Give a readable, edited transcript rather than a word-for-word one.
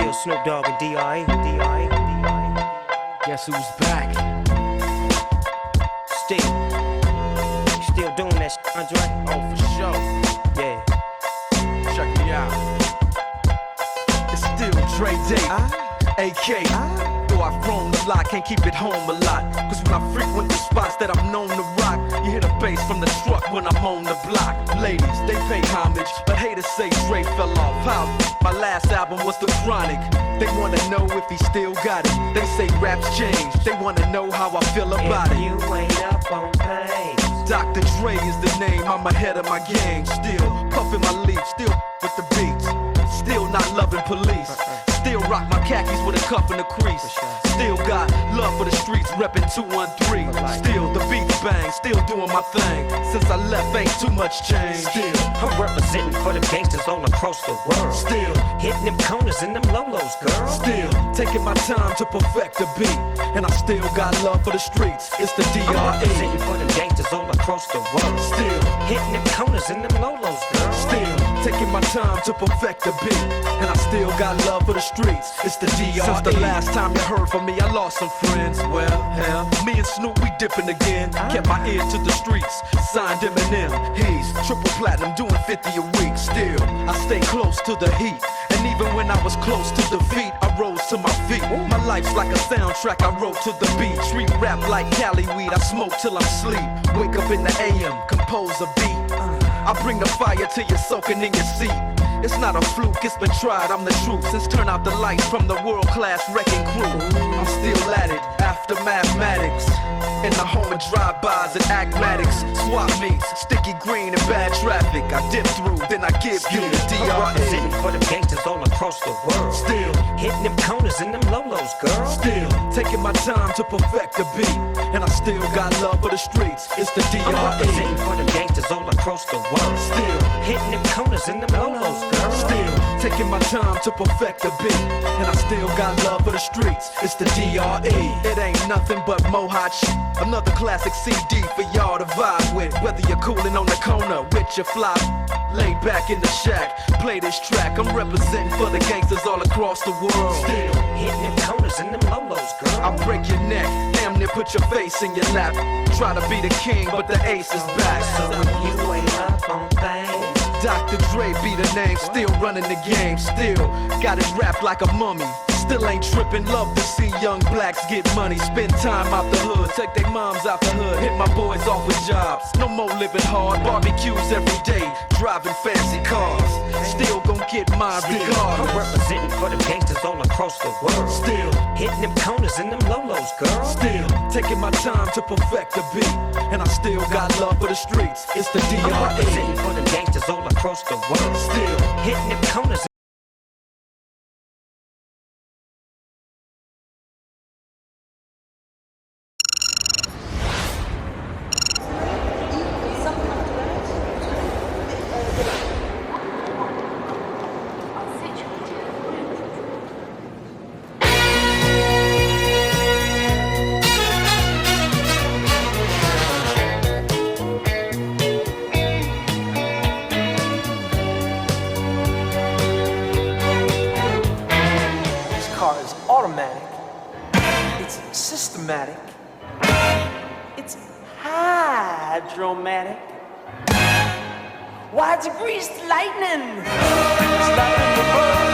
Still Snoop Dogg and D.I. Guess who's back? Still doing that shit, Andre? Oh, for sure. Yeah. Check me out. It's still Dre Day, AK. Though I've grown a lot, can't keep it home a lot. Cause when I frequent the spots that I'm known to rock, you hear the bass from the truck when I'm on the block. Ladies, they pay homage, but haters say Dre fell off. How? My last album was The Chronic. They wanna know if he still got it. They say raps change. They wanna know how I feel about it. You ain't up on pain. Dr. Dre is the name, I'm ahead of my game. Still puffin' my leaf, still with the beats. Still not loving police. Still rock my khakis with a cuff and a crease. Still got love for the streets, reppin' 213. Still the beats bang, still doing my thing. Since I left, ain't too much change. Still I'm representing for the gangsters all across the world. Still hitting them corners and them lolos, girl. Still taking my time to perfect the beat. And I still got love for the streets. It's the I'm D.R.E. representing for the gangsters all across the world. Still hitting them corners and them lolos, girl. Still taking my time to perfect the beat. And I still got love for the streets. It's the D.R.E. Since the last time you heard from me, I lost some friends. Well, hell, me and Snoop, we dipping again. Kept my ear to the streets. Signed Eminem. He's triple platinum, doing 50 a week. Still, I stay close to the heat. And even when I was close to defeat, I rose to my feet. My life's like a soundtrack I wrote to the beat. Street rap like Cali weed, I smoke till I'm asleep. Wake up in the AM, compose a beat. I bring the fire till you're soaking in your seat. It's not a fluke, it's been tried, I'm the truth. Since turn out the lights from the world-class wrecking crew, I'm still at it, after mathematics. In the home of drive-bys and acmatics. Swap meets, sticky green and bad traffic. I dip through, then I give you the I'm D.R.E. representing for the gangsters all across the world. Still hitting them corners and them lolos, girl. Still taking my time to perfect the beat. And I still got love for the streets. It's the I'm D.R.E. representing for the gangsters all across the world. Still hitting them corners and them lolos, girl. Still taking my time to perfect the beat. And I still got love for the streets. It's the D.R.E. It ain't nothing but mohawk shit. Another classic CD for y'all to vibe with. Whether you're coolin' on the corner with your fly, lay back in the shack, play this track. I'm representing for the gangsters all across the world. Still hitting them corners and them lolos, girl. I'll break your neck, damn near put your face in your lap. Try to be the king, but the ace is back. So you ain't up on things. Dr. Dre be the name, still running the game. Still got it wrapped like a mummy. Still ain't trippin', love to see young blacks get money. Spend time out the hood, take their moms out the hood. Hit my boys off with jobs, no more living hard. Barbecues every day, driving fancy cars. Still gon' get mine I'm regardless. representing for the gangsters all across the world. Still hitting them corners and them lolos, girl. Still taking my time to perfect the beat. And I still got love for the streets. It's the I'm representing D.R.E. for the gangsters all across the world. Still hitting them corners. Car is automatic, it's systematic, it's hydromatic. Why, it's greased lightning. It's lightning the boat.